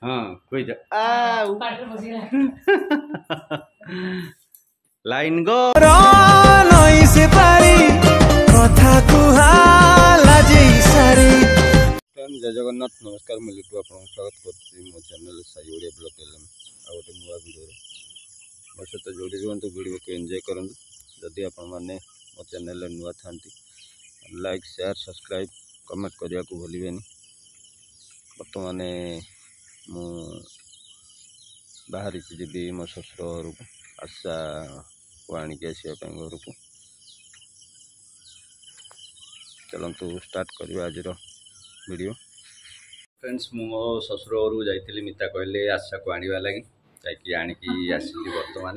हाँ कोई जा लाइन गो नई से पारी कथा कुहाला जई सारी। जय जगन्नाथ नमस्कार मैं लिटू आपको स्वागत करछि मो चैनल साई ओडिया ब्लॉग एलएम आ गोटे नुआ वीडियो मो सहित जोड़ी रुहतु वीडियो को एंजॉय करंतु। जदि आपण माने मो चैनल नुआ थांती लाइक शेयर सब्सक्राइब कमेंट करिया को भूलिबेनी। बर्तमान मु बाहरी जी मो ससुर घर को आशा को आणिक आसवाई घर को चलतु स्टार्ट करवा आज वीडियो। फ्रेंड्स मो ससुर घर को जाइली मिता कहले आशा को आने लगी जाकि आणिकी आसली बर्तमान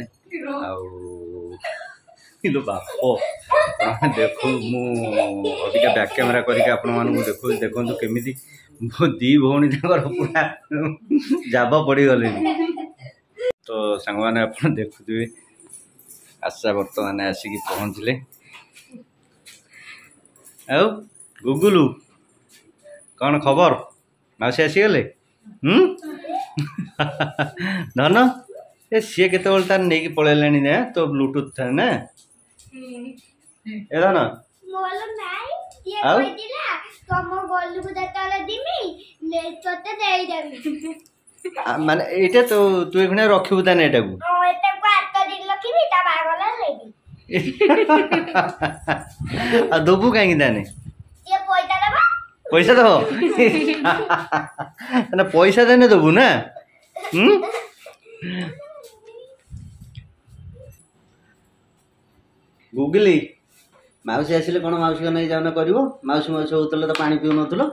आलो बाप देखो मुझे बैक कैमेरा करके देखो देखो केमी दी भौणी पूरा जाब पड़ी गले। तो सांग मैंने आप देखुए आशा बर्तमान आसिक पहुँचले गुगुलू कौन खबर मौसी आसीगले धन ए सी के तार नहीं पलैले तो ब्लूटूथ था ना ए धन माने एटा तो तू एखने रखिबू ताने एटा को एटा को 8 दिन रखिबी ता बागला लेबी आ दोबू काई ताने ये पैसा दबो ना पैसा देने दोबू ना गुगली माउसी आसिले कोन माउसी को नहीं जाउना करिवो माउसी माउसी होतले तो पानी पिउ नथुलो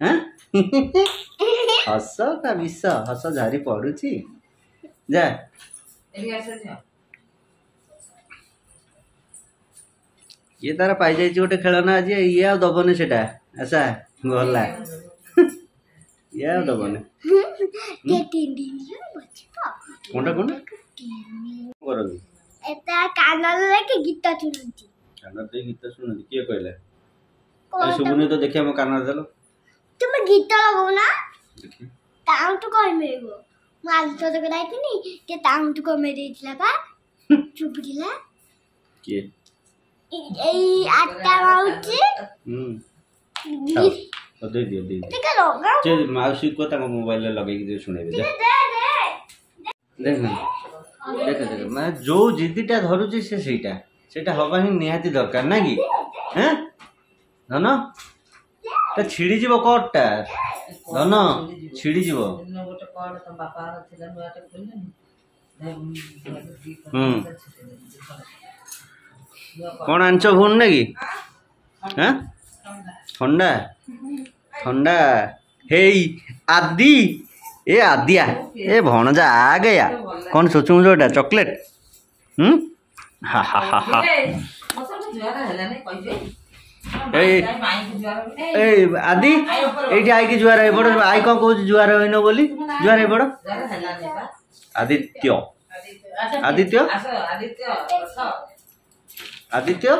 हैं हस का विष हस झारी पड़ुची जा ये तार पाई जाइए गोटे खेलना आज ये आ दबने से आशा गला ये आ दबने कोनटा कोन करबी एता कानल लेके गीत सुनती कानल दे गीत सुनती के कहले ए सुबुने तो देखिया म कानल देलो तुम गीत लगाओ ना ताऊ तो कोई मेगो माल तो गलाई थी नहीं के ताऊ तो को मेरे इतला का चुप गिला के ए आटा माउची तो दे ठीक है लगा जे माउसी को ता मोबाइल लगे के सुनेबे दे देख ना देख मैं जो जिद्दीटा धरुची से सेटा हवा ही निहाती दरकार ना कि हैं धन ता छिड़ी जीव कटटा धन छिड़ी जीव कौन आंच भून ना कि हैं ठंडा ठंडा हे आदि ए आदिया ए भणजा आ गया कौन सोचू जोटा चॉकलेट हा हा हा हा ए आदि एठी आई की जुआर है बड़ आई कौन कहू जुआर होइनो बोली जुआर है बड़ आदित्य आदित्य आदित्य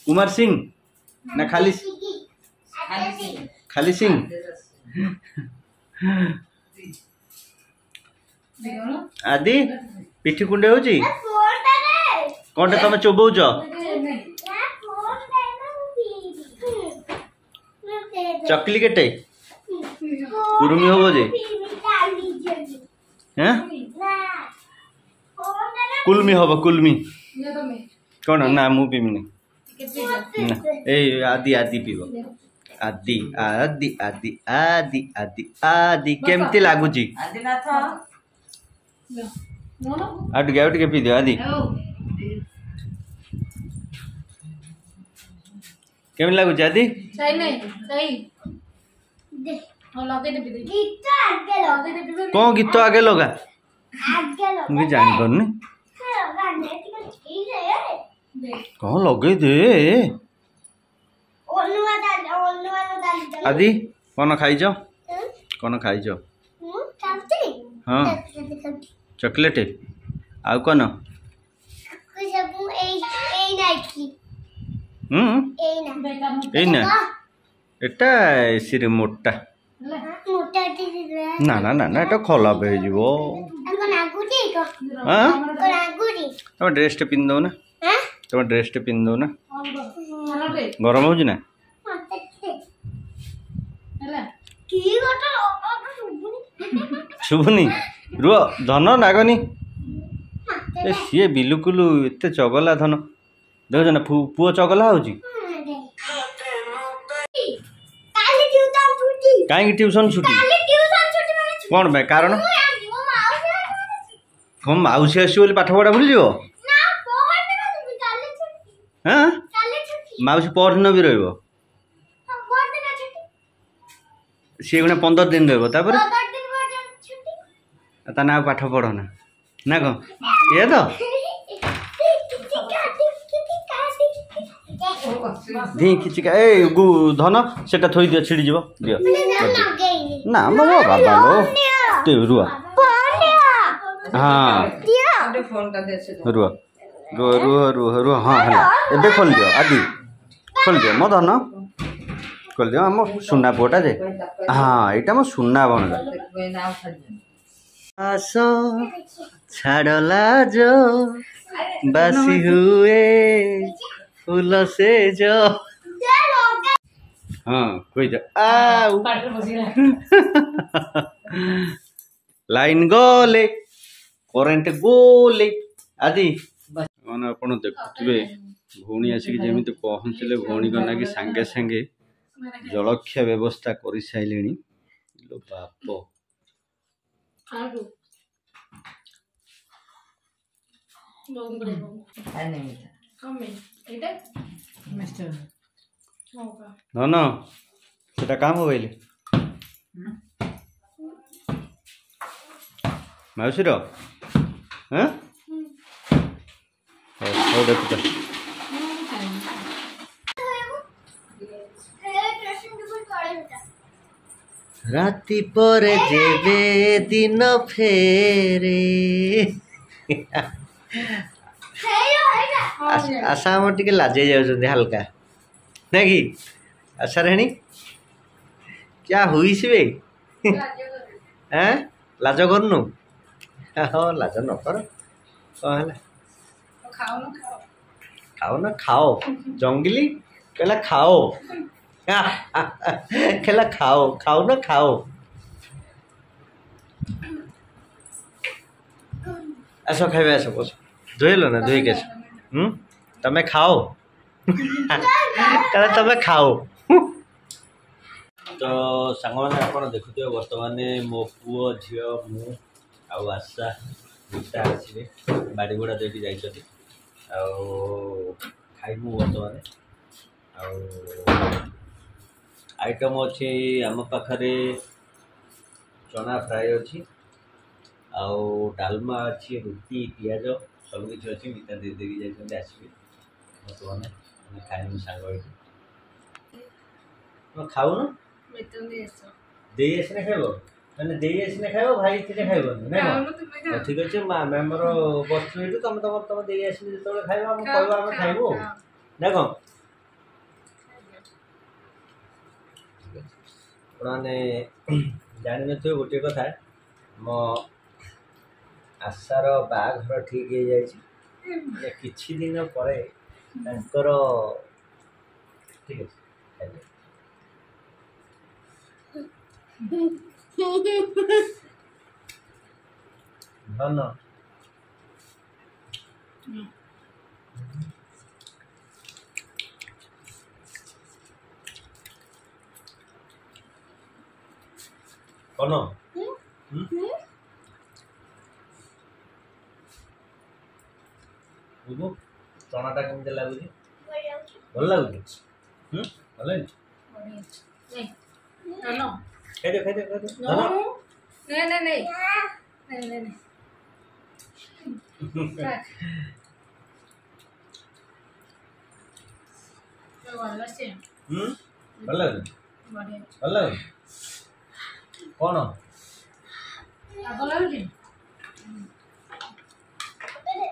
कुमार सिंह ना खाली सिंह आदि पिठी कुंडे होची कोनटा तमे चोबौच चकली केटे कुरुमी होबो जे हैं कुलमी होबो कुलमी कोन ना मु पीमी ना ए आदि आदि पीबो आदि आदि आदि आदि आदि आदि केमती लागुची आउट के पी दियो आदि केम लागुची आदि सही नहीं सही दे हो लगे दे गीत आगे लगे दे कौन गीत आगे लगा मुझे जान करनी कौन लगे दे आदि कौन खाइज कौन खाइज हाँ चॉकलेट आउ कौन एटा एसी रे मोटा মোটা দিদি না না না না এটা খোলাপ হয়ে যাব এখন আগুটি কো হ্যাঁ কোন আগুটি তোমার ড্রেসটা পিন দাও না হ্যাঁ তোমার ড্রেসটা পিন দাও না গরম হଉଛି না কি গোটা অটো শুভুনি ଶୁଭୁନି ରୁହ ଧନ ନାଗନି ଏ ସିଏ ବିଲକୁଲ ଏତେ ଚଗଲା ଧନ ଦେଖୁଛ ନା ପୁଅ ଚଗଲା ହଉଛି କାଲି ଟ୍ୟୁସନ ଛୁଟି କାହିଁକି ଟ୍ୟୁସନ ଛୁଟି କାଲି ଟ୍ୟୁସନ ଛୁଟି ମାନେ କ'ଣ ପାଇଁ କାରଣ ମୋ ମାଉସୀ କ'ଣ ମାଉସୀ ଆସିବ ବୋଲି ପାଠ ପଢ଼ା ଭୁଲିଯିବ ନା ପହରଦିନ କାଲି ଛୁଟି ହଁ କାଲି ଛୁଟି ମାଉସୀ ପରଦିନ ବି ରହିବ ପହରଦିନ ଛୁଟି ସିଏ ଗୁଣା 15 ଦିନ ରହିବ ତାପରେ 15 ଦିନ ପର୍ଯ୍ୟନ୍ତ ଛୁଟି ତାହେଲେ ଆଉ ପାଠ ପଢ଼ ନା ନା କ'ଣ ଇଏ ତ धी खिचिका ए धन सेटा थोई दियो छिड़ी जीवो दियो ना मो बाबा लो ते रुआ हां रुआ रुआ रुआ रुआ रुआ हां हला एबे खोल दियो आदि खोल दियो मो धन खोल दियो हम सुना पोटा जे हां एटा मो सुना बनला आसो छाड़ला जो बासी हुए फूल से जो हाँ कोई जा लाइन गले करेंट गोले आदि मैंने आप देखुवे भौणी आसिक जमी पहुँचले भौणी को ना सांगे सांगे जलखिया व्यवस्था कर सारे बाप धन सेटा काम मोबाइल मौसीर हाँ देख राति पर जेबे दिन फेरे आशा हम टे लाजे जाऊँ हल्का ना कि आशा राणी क्या हुई सी हाँ लाज करनु हाँ लाज न कर कौन खाओ ना खाओ जंगली कहला खाओ कहला खाओ खाओ ना खाओ आस खाइबा आस बस धोइल ना धोई के तमें खाओ कहला तमें खाओ तो सांग मैंने आप देखुए बर्तमान मो पुओ झी मु आशा दुटा आसवे बाड़ीगुड़ा देटी जाइए खाइबू बर्तमान आइटम अच्छी आम पाखे चना फ्राए अच्छी आउ डालमा अच्छी रुटी पियाज सबकि अच्छी मिठा दे जाइए आसवे बर्तमान खाइबू सांग खाऊ न दे आसने खाइब मैंने दे आसने खाइब भाई थे खाइब ना ठीक अच्छे मैम बस तुम तुम तुम दे आसने जो खाइब कह खाइबू ना कौन मैंने जान थे गोटे कथा मो आशार बाघर ठीक हो जाए किछि दिन पर ठीक है धन कौन चनाटा केमती लगुच भल लगुच भल खाइदे खाइदे खाइदे भल लगुच भल लगुच कौन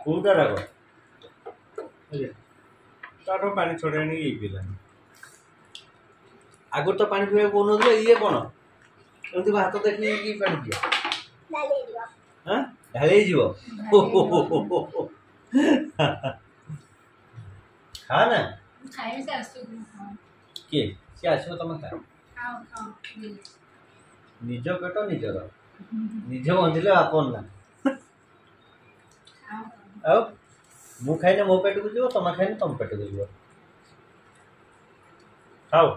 कौटा राग ताठो पानी छोड़ानी ये पिलानी आगुर तो पानी पीवा कौन ये कौन ଏମିତି ଭାତ ଦେଖିକି କି ପାଣି ଦିଅ ଡାଲି ଦିଅ ହଁ ଢାଳି ଯିବ ଖା ନା ଖାଇ ସେ ଆସୁ କିଏ ସିଏ ଆସିବ ତମେ ଖା ଖାଅ ଖାଅ ନିଜ ପେଟ ନିଜର ନିଜ ବଞ୍ଚିଲେ ଆପଣ ନା ଖାଅ ଆଉ ମୁଁ ଖାଇଲେ ମୋ ପେଟକୁ ଯିବ ତମେ ଖାଇଲେ ତମ ପେଟକୁ ଯିବ ଖାଉ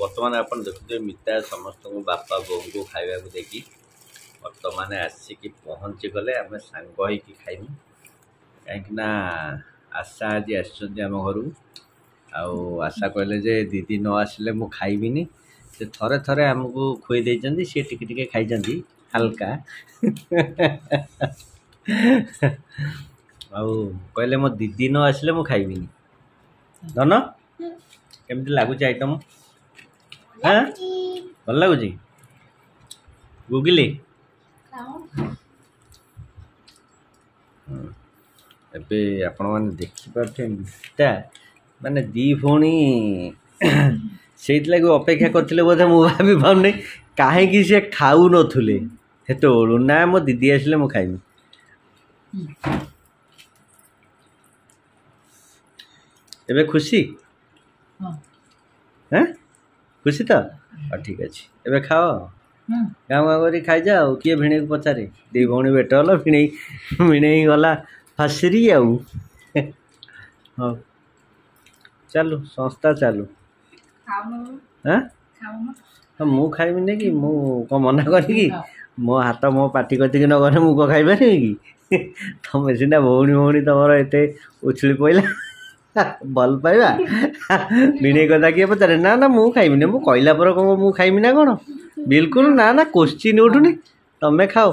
ବର୍ତ୍ତମାନ ଆପଣ ଦେଖୁଥିବେ ମିତା ସମସ୍ତଙ୍କୁ ବାପା ବୋଉଙ୍କୁ ଖାଇବାକୁ ଦେଇକି ବର୍ତ୍ତମାନ ଆସିକି ପହଞ୍ଚି ଗଲେ ଆମେ ସାଙ୍ଗ ହେଇକି ଖାଇବୁ କାହିଁକିନା ଆଶା ଆଜି ଆସିଛନ୍ତି ଆମ ଘରକୁ ଆଉ ଆଶା କହିଲେ ଯେ ଦିଦି ନ ଆସିଲେ ମୁଁ ଖାଇବିନି ସେ ଥରେ ଥରେ ଆମକୁ ଖୁଆଇ ଦେଇଛନ୍ତି ସିଏ ଟିକେ ଟିକେ ଖାଇଛନ୍ତି ହାଲକା ଆଉ କହିଲେ ମୋ ଦିଦି ନ ଆସିଲେ ମୁଁ ଖାଇବିନି ଧନ କେମିତି ଲାଗୁଛି ଆଇଟମ୍ ହଁ ଭଲ ଲାଗୁଛି ଗୁଗିଲି ଖାଅ ଏବେ ଆପଣମାନେ ଦେଖିପାରୁଥିବେ ମିତା ମାନେ ଦି ଭଉଣୀ ସେଇଥିଲାଗି ଅପେକ୍ଷା କରିଥିଲେ ବୋଧେ ମୁଁ ଭାବି ପାରୁନି କାହିଁକି ସେ ଖାଉନଥିଲେ ସେତେବେଳୁ ନା ମୋ ଦିଦି ଆସିଲେ ମୁଁ ଖାଇବି ଏବେ ଖୁସି ହଁ ଖୁସି ତ ଠିକ୍ ଅଛି ଏବେ ଖାଅ ଗାଁ ଗାଁ କରି ଖାଇଯା ଆଉ କିଏ ଭିଣେଇକୁ ପଚାରେ ଦି ଭଉଣୀ ଭେଟ ହେଲା ଭିଣେଇ ଗଲା ଫାସିରି ଆଉ ହଉ ଚାଲୁ ସଂସ୍ଥା ଚାଲୁ ଖାଉନ ହଁ ଖାଉନ ମୁଁ ଖାଇବିନି କି ମୁଁ କ'ଣ ମନା କରିକି ମୋ ହାତ ମୋ ପାଟି କତିକି ନ ଗଲେ ମୁଁ କ'ଣ ଖାଇପାରିବି କି ତମେ ସିନା ଭଉଣୀ ଭଉଣୀ ତମର ଏତେ ଉଛୁଳି ପଇଲା ଭଲ ପାଇବା ଭିଣେଇ କଥା କିଏ ପଚାରେ ନା ନା ମୁଁ ଖାଇବିନି ମୁଁ କହିଲା ପରେ କ'ଣ ମୁଁ ଖାଇବି ନା କ'ଣ ବିଲକୁଲ ନା ନା କୋଶ୍ଚିନ୍ ଉଠୁନି ତମେ ଖାଅ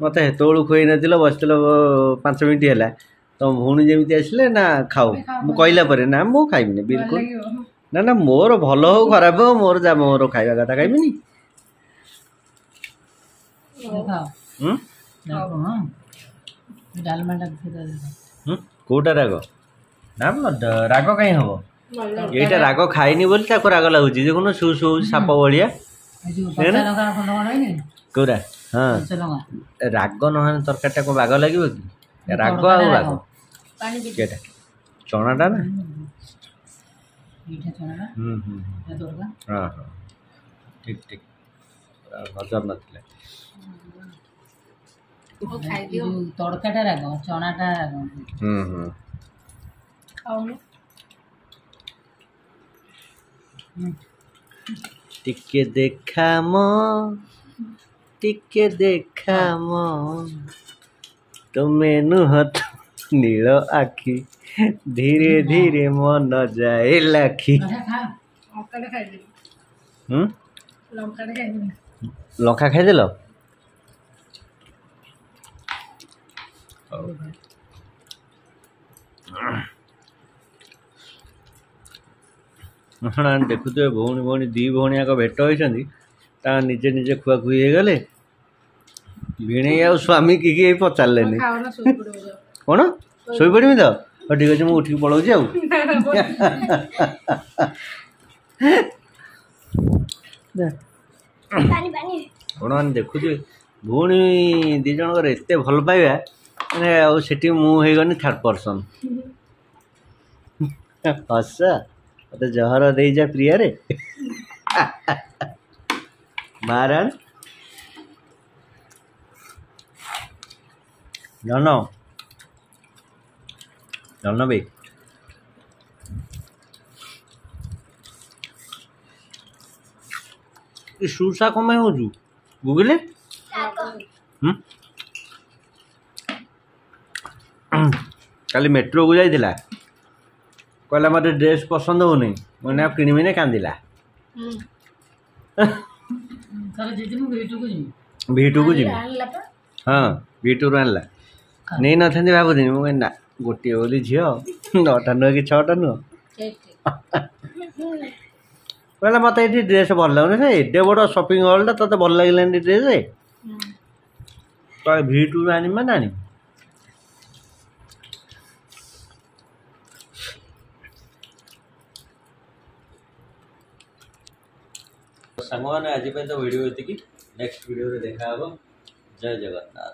ମୋତେ ସେତେବେଳୁ ଖୁଆଇ ନଥିଲ ବସିଥିଲ 5 ମିନିଟ୍ ହେଲା ତମ ଭଉଣୀ ଯେମିତି ଆସିଲେ ନା ଖାଉ ମୁଁ କହିଲା ପରେ ନା ମୁଁ ଖାଇବିନି ବିଲକୁଲ ନା ନା ମୋର ଭଲ ହଉ ଖରାପ ହଉ ମୋର ଯା ମୋର ଖାଇବା କଥା ଖାଇବିନି କୋଉଟା ରାଗ ନା ରାଗ କାହିଁ ହବ ଏଇଟା ରାଗ ଖାଇନି ବୋଲି ତାକୁ ରାଗ ଲାଗୁଛି ଦେଖୁନ ସୁ ସୁ ସାପ ଭଳିଆ କୋଉରା ହଁ ରାଗ ନହେଲେ ତରକାରୀଟା କ'ଣ ବାଗ ଲାଗିବ କି ରାଗ ଆଉ ରାଗ କେଟା ଚଣାଟା ନା ହଁ ହଁ ଠିକ୍ ଠିକ୍ ନଜର ନଥିଲା ତଡ଼କାଟା ରାଗ ଚଣାଟା ରାଗ ଖାଉନ ଟିକେ ଦେଖା ମ ଟିକେ ଦେଖା ମ ତୁମେ ନୁହଁ ନୀଳ ଆଖି ଧୀରେ ଧୀରେ ମନ ଯାଏ ଲାଖି ଲଙ୍କାଟା ଖାଇଦେବି ଲଙ୍କାଟା ଖାଇଦେବି ଲଙ୍କା ଖାଇଦେଲ ଦେଖୁଥିବେ ଭଉଣୀ ଭଉଣୀ ଦି ଭଉଣୀ ଯାକ ଭେଟ ହୋଇଛନ୍ତି ତାଙ୍କ ନିଜେ ନିଜେ ଖୁଆଖୁଇ ହେଇଗଲେ ଭିଣେଇ ଆଉ ସ୍ୱାମୀ କି କେହି ପଚାରିଲେନି କ'ଣ ଶୋଇପଡ଼ିବି ତ ହଉ ଠିକ୍ ଅଛି ମୁଁ ଉଠିକି ପଳାଉଛି ଆଉ ଆପଣମାନେ ଦେଖୁଥିବେ ଭଉଣୀ ଦୁଇ ଜଣଙ୍କର ଏତେ ଭଲ ପାଇବା ମାନେ ଆଉ ସେଠି ମୁଁ ହେଇଗନି ଥାର୍ଡ଼ ପର୍ସନ୍ ହସ ମୋତେ ଜହର ଦେଇଯା ପ୍ରିୟାରେ ମାରଣ ଜନ ବେ ସୁସା କ'ଣ ପାଇଁ ହେଉଛୁ ଗୁଗୁଲି କାଲି ମେଟ୍ରୋକୁ ଯାଇଥିଲା କହିଲା ମୋତେ ଡ୍ରେସ୍ ପସନ୍ଦ ହେଉନି ମୁଁ ନା କିଣିବିନି କାନ୍ଦିଲା ଭିଟୁକୁ ଯିବି ହଁ ଭିଟୁରୁ ଆଣିଲା ନେଇନଥାନ୍ତି ଭାବୁଥିଲି ମୁଁ କହିଲି ନା ଗୋଟିଏ ବୋଲି ଝିଅ 9ଟା ନୁହେଁ କି 6ଟା ନୁହଁ କହିଲା ମୋତେ ଏଠି ଡ୍ରେସ୍ ଭଲ ଲାଗୁନି ସେ ଏତେ ବଡ଼ ସପିଂ ହଲ୍ଟା ତୋତେ ଭଲ ଲାଗିଲାନି ଡ୍ରେସ୍ କହିଲେ ଭିଟୁରୁ ଆଣିବି ମାନେ ଆଣିବି सांगने आज तो वीडियो ये नेक्स्ट वीडियो देखा जय जगन्नाथ।